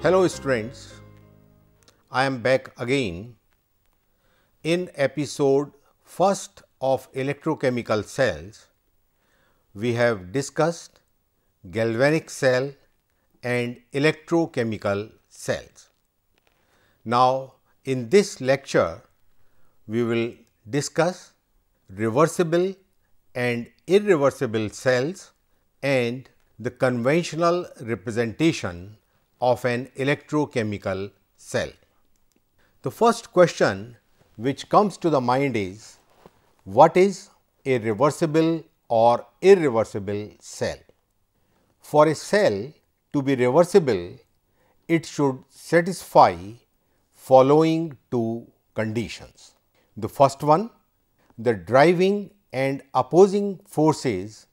Hello students, I am back again in episode first of electrochemical cells. We have discussed galvanic cell and electrochemical cells. Now in this lecture we will discuss reversible and irreversible cells and the conventional representation of an electrochemical cell. The first question which comes to the mind is, what is a reversible or irreversible cell? For a cell to be reversible, it should satisfy following two conditions. The first one, the driving and opposing forces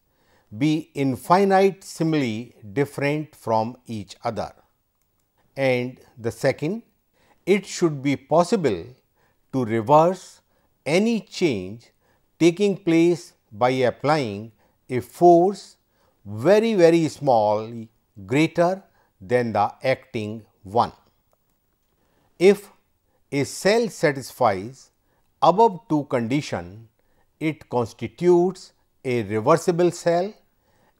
be infinitesimally different from each other. And the second, it should be possible to reverse any change taking place by applying a force very small, greater than the acting one. If a cell satisfies above two conditions, it constitutes a reversible cell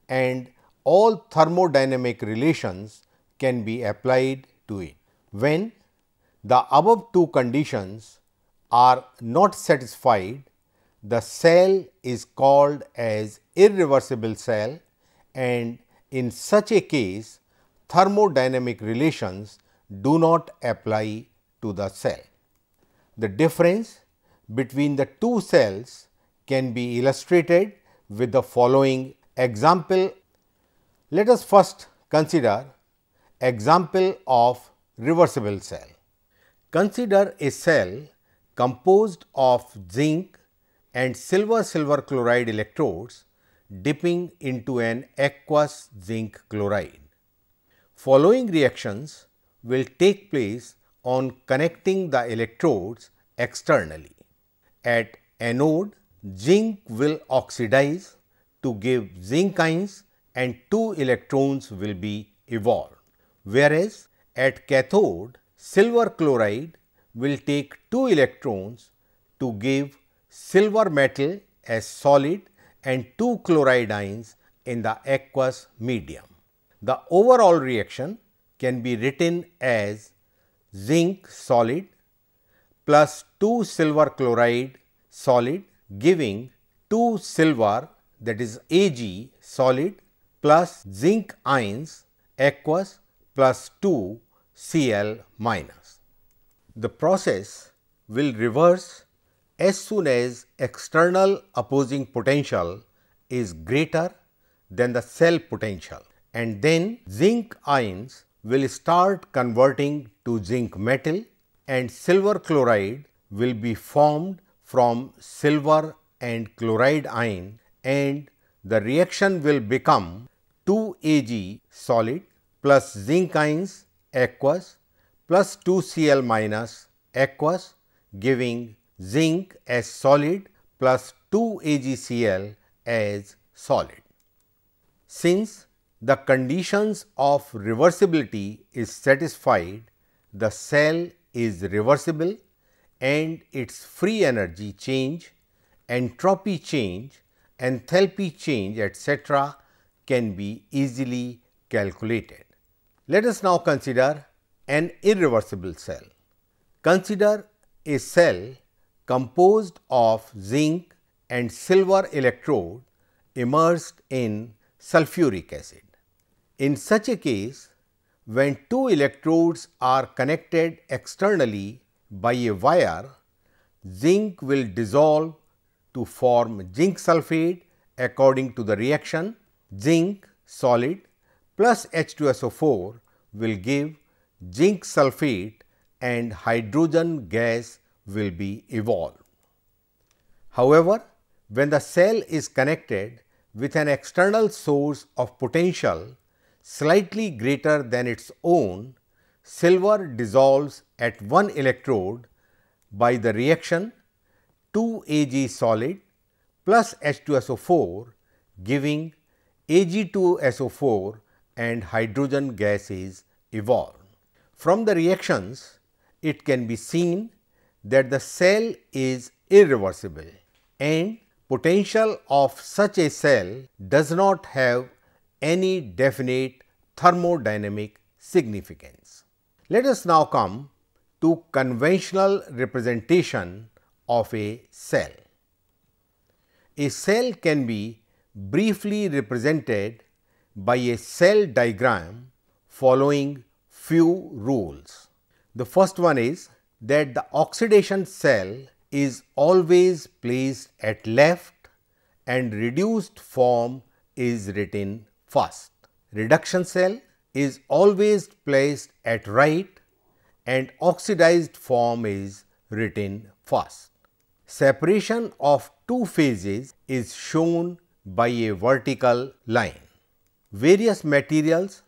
and all thermodynamic relations can be applied to it. When the above two conditions are not satisfied, the cell is called as irreversible cell, and in such a case thermodynamic relations do not apply to the cell. The difference between the two cells can be illustrated with the following example. Let us first consider example of reversible cell. Consider a cell composed of zinc and silver chloride electrodes dipping into an aqueous zinc chloride. Following reactions will take place on connecting the electrodes externally. At anode, zinc will oxidize to give zinc ions and two electrons will be evolved. Whereas at cathode, silver chloride will take two electrons to give silver metal as solid and two chloride ions in the aqueous medium. The overall reaction can be written as zinc solid plus 2 silver chloride solid giving 2 silver, that is Ag solid, plus zinc ions aqueous plus 2 Cl minus. The process will reverse as soon as external opposing potential is greater than the cell potential, and then zinc ions will start converting to zinc metal and silver chloride will be formed from silver and chloride ion, and the reaction will become 2 Ag solid plus zinc ions aqueous plus 2 Cl minus aqueous giving zinc as solid plus 2 AgCl as solid. Since the conditions of reversibility is satisfied, the cell is reversible and its free energy change, entropy change, enthalpy change, etc. can be easily calculated. Let us now consider an irreversible cell. Consider a cell composed of zinc and silver electrode immersed in sulfuric acid. In such a case, when two electrodes are connected externally by a wire, zinc will dissolve to form zinc sulphate according to the reaction. Zinc solid plus H2SO4 will give zinc sulphate and hydrogen gas will be evolved. However, when the cell is connected with an external source of potential slightly greater than its own, silver dissolves at one electrode by the reaction 2 Ag solid plus H2SO4 giving Ag2SO4 and hydrogen gas is evolved. From the reactions, it can be seen that the cell is irreversible and potential of such a cell does not have any definite thermodynamic significance. Let us now come to conventional representation of a cell. A cell can be briefly represented by a cell diagram following few rules. The first one is that the oxidation cell is always placed at left and reduced form is written first. Reduction cell is always placed at right and oxidized form is written first. Separation of two phases is shown by a vertical line. Various materials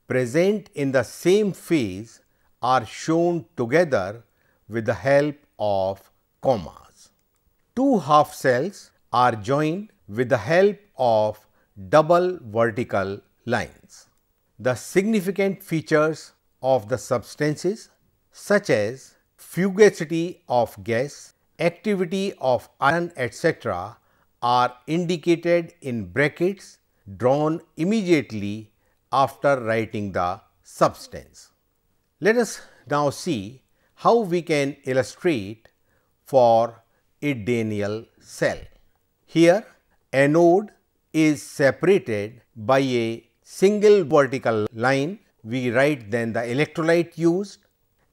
present in the same phase are shown together with the help of commas. Two half cells are joined with the help of double vertical lines. The significant features of the substances such as fugacity of gas, activity of ion, etc. are indicated in brackets drawn immediately after writing the substance. Let us now see how we can illustrate for a Daniell cell. Here, anode is separated by a single vertical line. We write then the electrolyte used,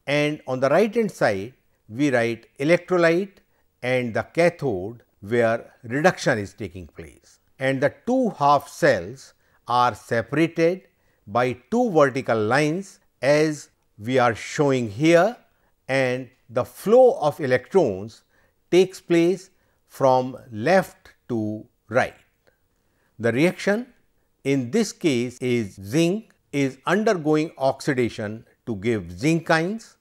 and on the right hand side we write electrolyte and the cathode where reduction is taking place. And the two half cells are separated by two vertical lines as we are showing here, and the flow of electrons takes place from left to right. The reaction in this case is zinc is undergoing oxidation to give zinc ions,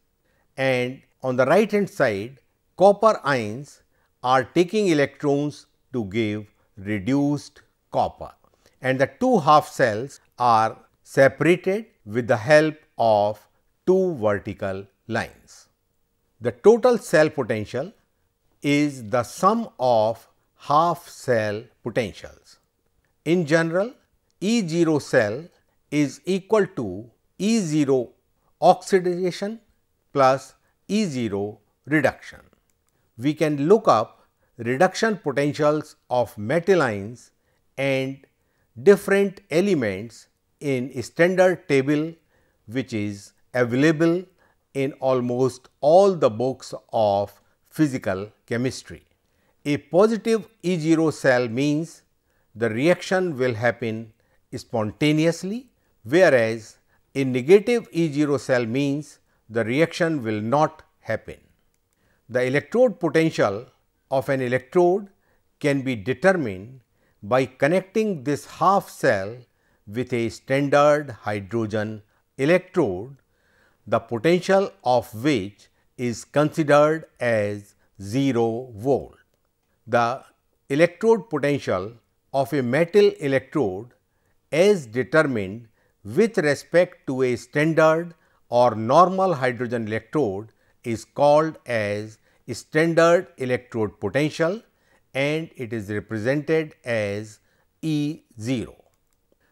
and on the right hand side copper ions are taking electrons to give reduced copper, and the two half cells are separated with the help of two vertical lines. The total cell potential is the sum of half cell potentials. In general, E0 cell is equal to E0 oxidation plus E0 reduction. We can look up reduction potentials of metal ions and different elements in a standard table which is available in almost all the books of physical chemistry. A positive E0 cell means the reaction will happen spontaneously, whereas a negative E0 cell means the reaction will not happen. The electrode potential of an electrode can be determined by connecting this half cell with a standard hydrogen electrode, the potential of which is considered as 0 volt. The electrode potential of a metal electrode as determined with respect to a standard or normal hydrogen electrode is called as standard electrode potential, and it is represented as E0.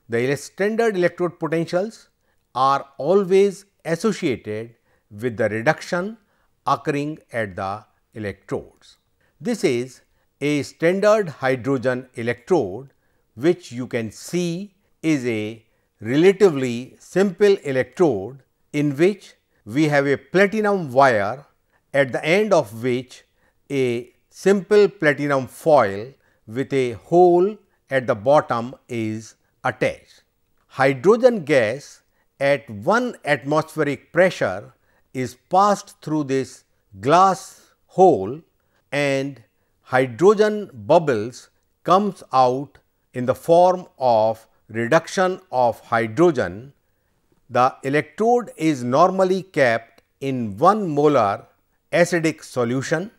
The standard electrode potentials are always associated with the reduction occurring at the electrodes. This is a standard hydrogen electrode, which you can see is a relatively simple electrode in which we have a platinum wire at the end of which a simple platinum foil with a hole at the bottom is attached. Hydrogen gas at 1 atmospheric pressure is passed through this glass hole and hydrogen bubbles comes out in the form of reduction of hydrogen. The electrode is normally kept in 1 molar acidic solution,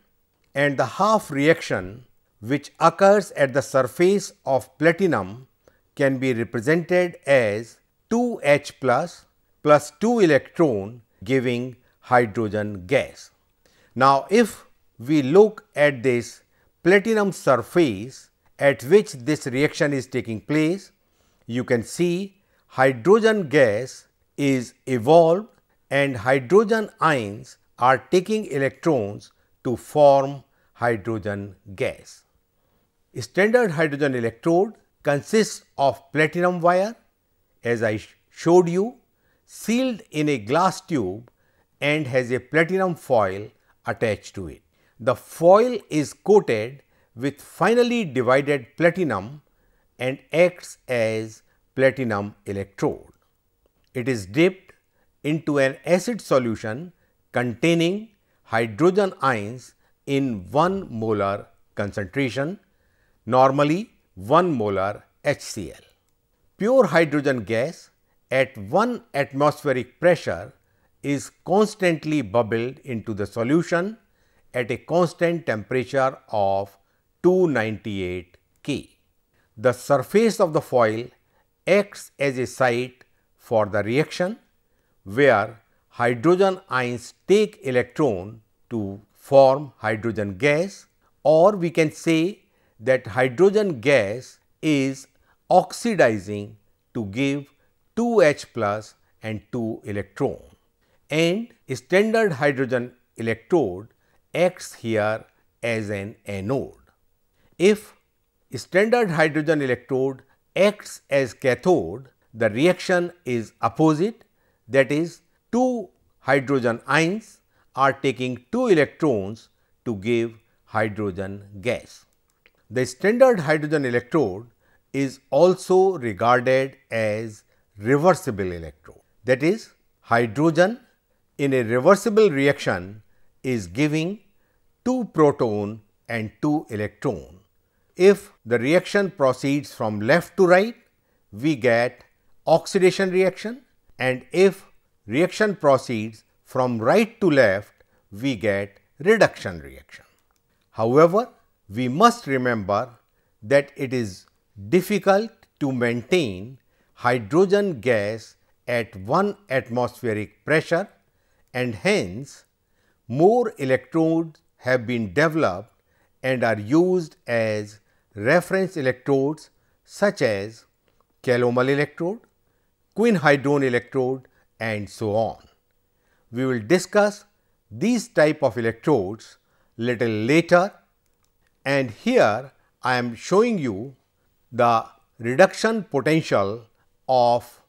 and the half reaction which occurs at the surface of platinum can be represented as 2H plus 2 electron giving hydrogen gas. Now, if we look at this platinum surface at which this reaction is taking place, you can see hydrogen gas is evolved and hydrogen ions are taking electrons to form hydrogen gas. Standard hydrogen electrode consists of platinum wire, as I showed you, sealed in a glass tube and has a platinum foil attached to it. The foil is coated with finely divided platinum and acts as platinum electrode. It is dipped into an acid solution containing hydrogen ions in 1 molar concentration, normally 1 molar HCl. Pure hydrogen gas at 1 atmospheric pressure is constantly bubbled into the solution at a constant temperature of 298 K. The surface of the foil acts as a site for the reaction where hydrogen ions take electron to form hydrogen gas, or we can say that hydrogen gas is oxidizing to give 2H plus and 2 electron, and standard hydrogen electrode acts here as an anode. If standard hydrogen electrode acts as cathode, the reaction is opposite, that is 2 hydrogen ions are taking 2 electrons to give hydrogen gas. The standard hydrogen electrode is also regarded as reversible electrode, that is hydrogen in a reversible reaction is giving 2 proton and 2 electron. If the reaction proceeds from left to right, we get oxidation reaction, and if reaction proceeds from right to left, we get reduction reaction. However, we must remember that it is difficult to maintain hydrogen gas at 1 atmospheric pressure, and hence more electrodes have been developed and are used as reference electrodes such as calomel electrode, quinhydrone electrode, and so on. We will discuss these type of electrodes little later, and here I am showing you the reduction potential of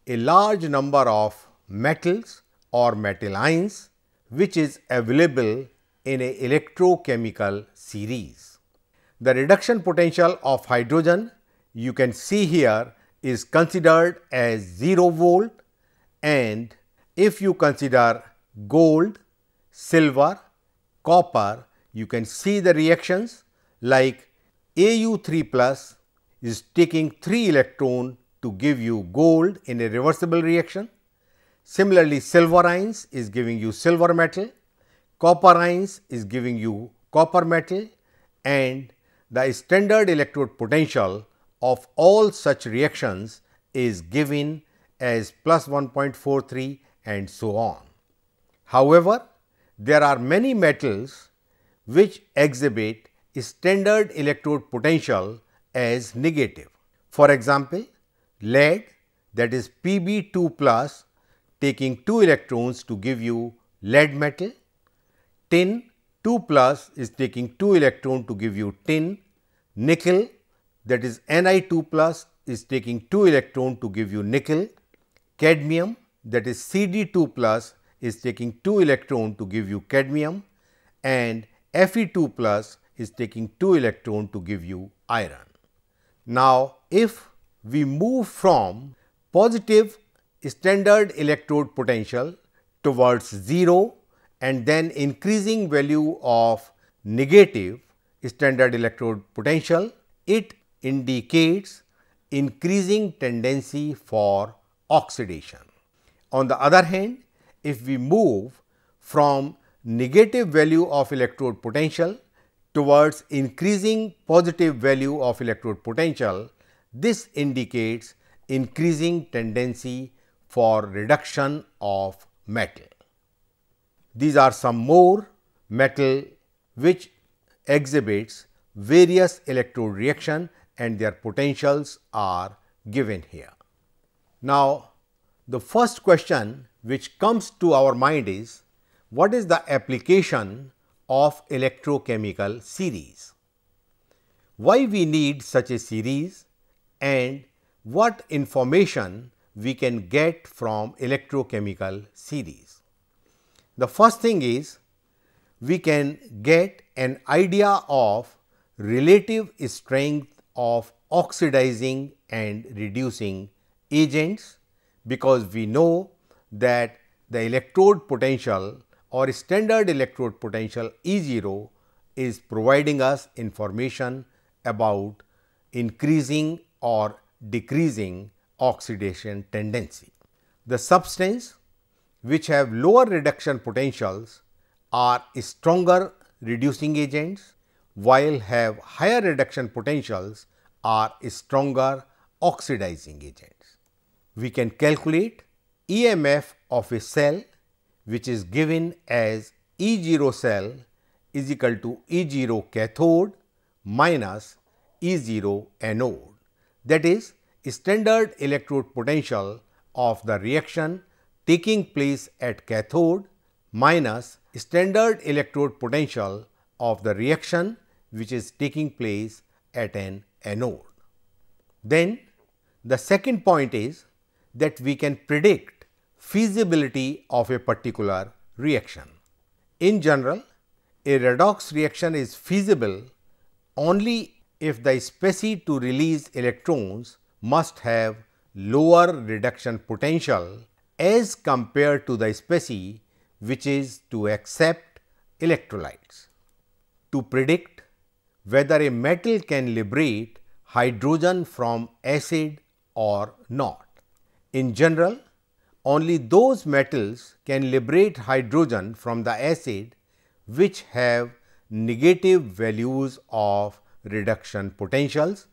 a large number of metals or metal ions which is available in a electrochemical series. The reduction potential of hydrogen you can see here is considered as 0 volt, and if you consider gold, silver, copper, you can see the reactions like Au3 plus is taking 3 electron to give you gold in a reversible reaction. Similarly, silver ions is giving you silver metal, copper ions is giving you copper metal, and the standard electrode potential of all such reactions is given as plus 1.43 and so on. However, there are many metals which exhibit standard electrode potential as negative. For example, lead, that is Pb2 plus taking 2 electrons to give you lead metal, tin 2 plus is taking 2 electrons to give you tin, nickel, that is Ni2 plus is taking 2 electrons to give you nickel, cadmium, that is Cd2 plus is taking 2 electrons to give you cadmium, and Fe2 plus is taking 2 electrons to give you iron. Now, if we move from positive standard electrode potential towards 0 and then increasing value of negative standard electrode potential, it indicates increasing tendency for oxidation. On the other hand, if we move from negative value of electrode potential towards increasing positive value of electrode potential, this indicates increasing tendency for reduction of metal. These are some more metal which exhibits various electrode reaction and their potentials are given here. Now, the first question which comes to our mind is, what is the application of electrochemical series? Why we need such a series and what information we can get from electrochemical series? The first thing is, we can get an idea of relative strength of oxidizing and reducing agents, because we know that the electrode potential or standard electrode potential E0 is providing us information about increasing or decreasing oxidation tendency. The substance which have lower reduction potentials are stronger reducing agents, while have higher reduction potentials are stronger oxidizing agents. We can calculate EMF of a cell, which is given as E0 cell is equal to E0 cathode minus E0 anode, that is standard electrode potential of the reaction taking place at cathode minus standard electrode potential of the reaction which is taking place at an anode. Then the second point is that we can predict feasibility of a particular reaction. In general, a redox reaction is feasible only if the species to release electrons must have lower reduction potential as compared to the species which is to accept electrolytes. To predict whether a metal can liberate hydrogen from acid or not. In general, only those metals can liberate hydrogen from the acid which have negative values of reduction potentials,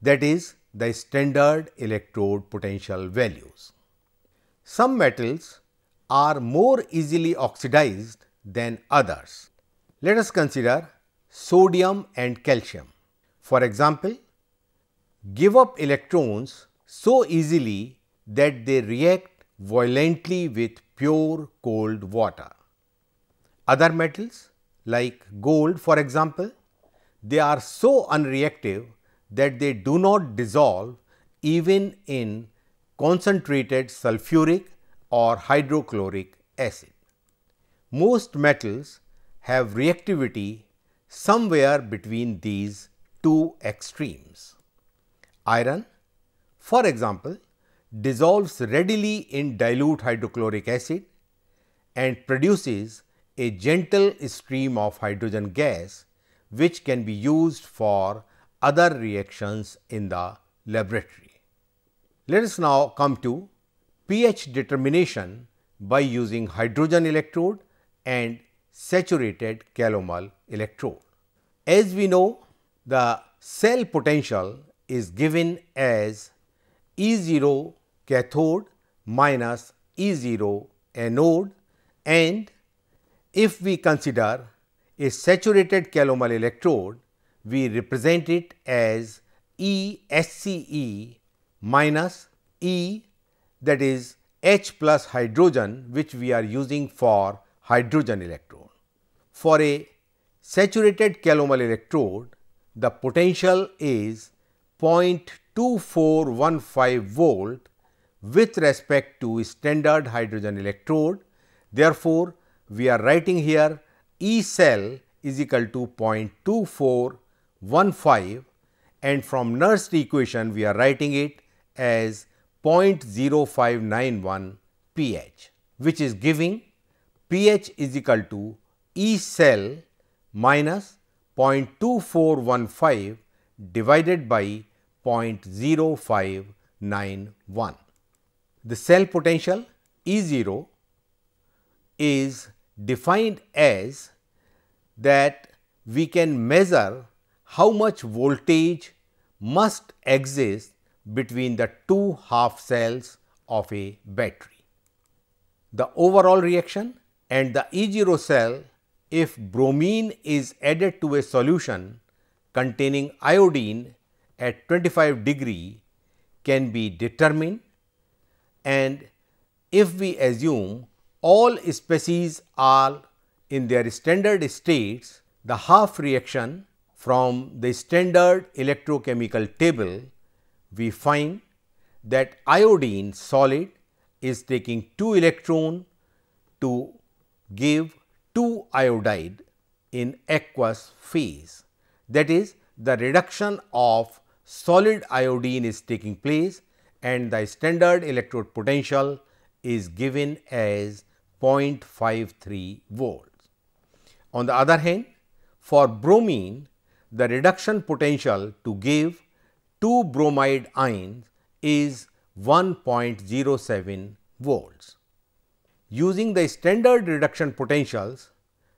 that is the standard electrode potential values. Some metals are more easily oxidized than others. Let us consider sodium and calcium. For example, give up electrons so easily that they react violently with pure cold water. Other metals like gold, for example, they are so unreactive that they do not dissolve even in concentrated sulfuric or hydrochloric acid. Most metals have reactivity somewhere between these two extremes. Iron, for example, dissolves readily in dilute hydrochloric acid and produces a gentle stream of hydrogen gas which can be used for other reactions in the laboratory. Let us now come to pH determination by using hydrogen electrode and saturated calomel electrode. As we know, the cell potential is given as E0 cathode minus E0 anode, and if we consider a saturated calomel electrode, we represent it as ESCE minus E, that is H plus hydrogen, which we are using for hydrogen electrode. For a saturated calomel electrode, the potential is 0.2415 volt with respect to standard hydrogen electrode. Therefore, we are writing here E cell is equal to 0.2415, and from Nernst equation we are writing it as 0.0591 pH, which is giving pH is equal to E cell minus 0.2415 divided by 0.0591. The cell potential E0 is defined as that we can measure how much voltage must exist between the two half cells of a battery. The overall reaction and the E0 cell, if bromine is added to a solution containing iodine at 25 degree, can be determined, and if we assume all species are in their standard states, the half reaction from the standard electrochemical table, we find that iodine solid is taking 2 electron to give 2 iodide in aqueous phase. That is, the reduction of solid iodine is taking place and the standard electrode potential is given as 0.53 volts. On the other hand, for bromine, the reduction potential to give 2 bromide ions is 1.07 volts. Using the standard reduction potentials,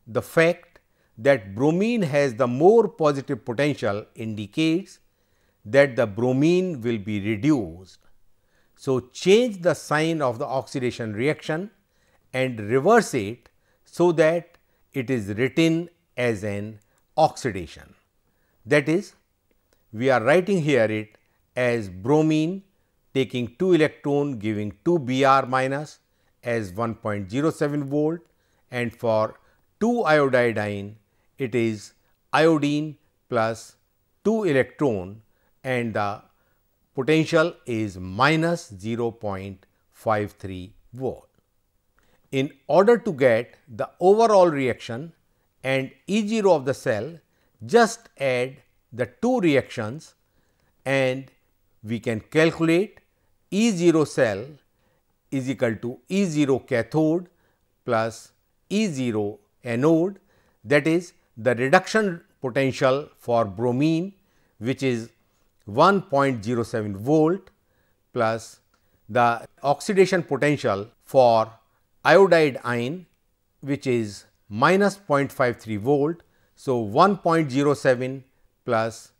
the fact that bromine has the more positive potential indicates that the bromine will be reduced. So, change the sign of the oxidation reaction and reverse it so that it is written as an oxidation. That is, we are writing here it as bromine taking 2 electron giving 2 Br minus as 1.07 volt, and for 2 iodide it is iodine plus 2 electron and the potential is minus 0.53 volt. In order to get the overall reaction and E0 of the cell, just add the two reactions and we can calculate E0 cell is equal to E0 cathode plus E0 anode, that is the reduction potential for bromine, which is 1.07 volt, plus the oxidation potential for iodide ion, which is minus 0.53 volt. So, 1.07 plus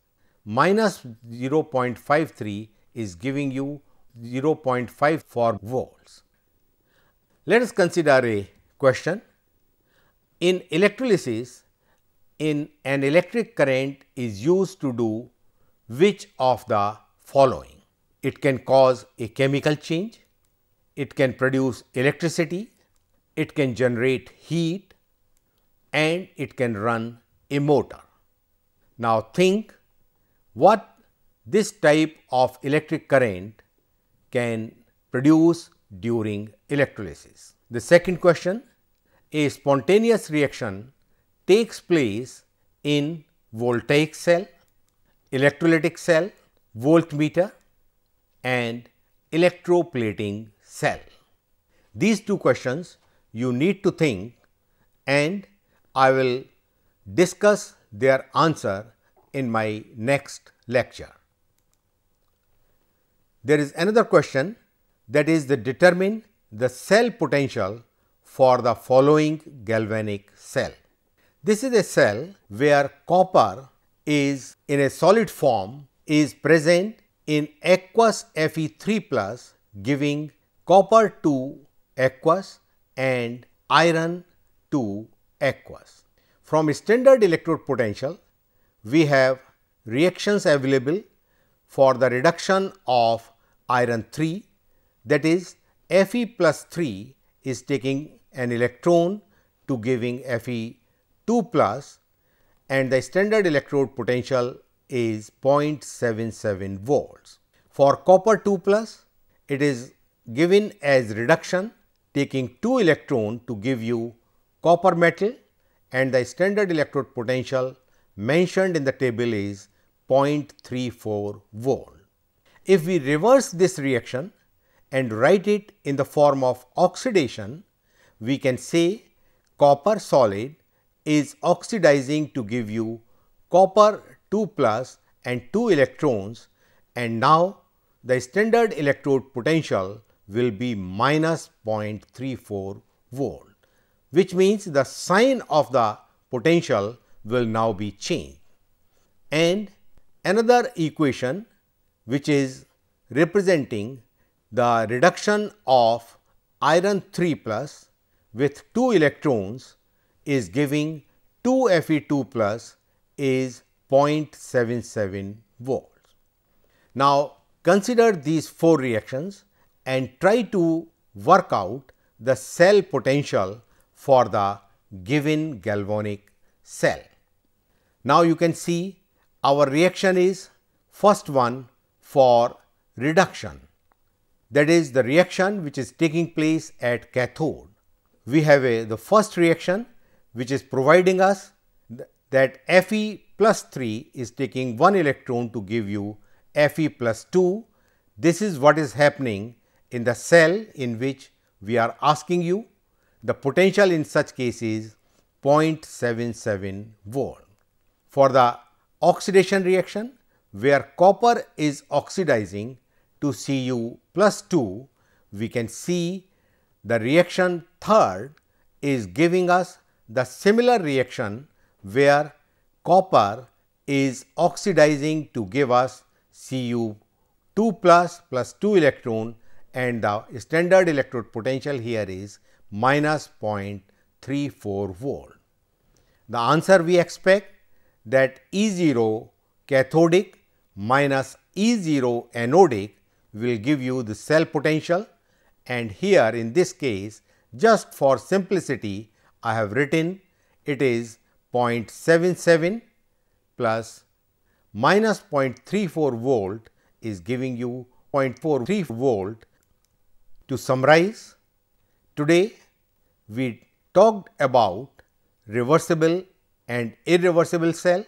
minus 0.53 is giving you 0.54 volts. Let us consider a question. In electrolysis, an electric current is used to do which of the following? It can cause a chemical change, it can produce electricity, it can generate heat, and it can run a motor. Now, think what this type of electric current can produce during electrolysis. The second question, a spontaneous reaction takes place in voltaic cell, electrolytic cell, voltmeter, and electroplating cell. These two questions you need to think, and I will discuss their answer in my next lecture. There is another question, that is determine the cell potential for the following galvanic cell. This is a cell where copper is in a solid form is present in aqueous Fe3 plus, giving copper to aqueous and iron to aqueous. From standard electrode potential, we have reactions available for the reduction of iron 3, that is Fe plus 3 is taking an electron to giving Fe2 plus, and the standard electrode potential is 0.77 volts. For copper 2 plus, it is given as reduction taking 2 electron to give you copper metal, and the standard electrode potential mentioned in the table is 0.34 volt. If we reverse this reaction and write it in the form of oxidation, we can say copper solid is oxidizing to give you copper 2 plus and 2 electrons, and now the standard electrode potential will be minus 0.34 volt, which means the sign of the potential will now be changed. And another equation which is representing the reduction of iron 3 plus with 2 electrons is giving 2 Fe2 plus is 0.77 volts. Now, consider these 4 reactions and try to work out the cell potential for the given galvanic cell. Now, you can see our reaction is first one for reduction, that is the reaction which is taking place at cathode. We have the first reaction which is providing us that Fe plus 3 is taking 1 electron to give you Fe plus 2. This is what is happening in the cell in which we are asking you. The potential in such case is 0.77 volt. For the oxidation reaction, where copper is oxidizing to Cu plus 2, we can see the reaction third is giving us the similar reaction where copper is oxidizing to give us Cu2 plus 2 electron, and the standard electrode potential here is minus 0.34 volt. The answer we expect that E0 cathodic minus E0 anodic will give you the cell potential, and here in this case just for simplicity I have written it is 0.77 plus minus 0.34 volt is giving you 0.43 volt. To summarize, today we talked about reversible and irreversible cell,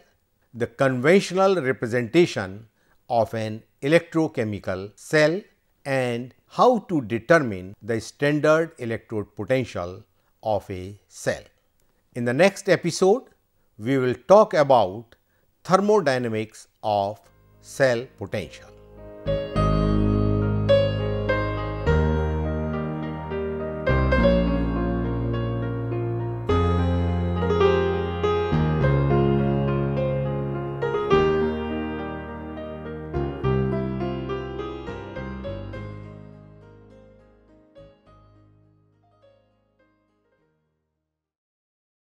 the conventional representation of an electrochemical cell, and how to determine the standard electrode potential of a cell. In the next episode, we will talk about thermodynamics of cell potential.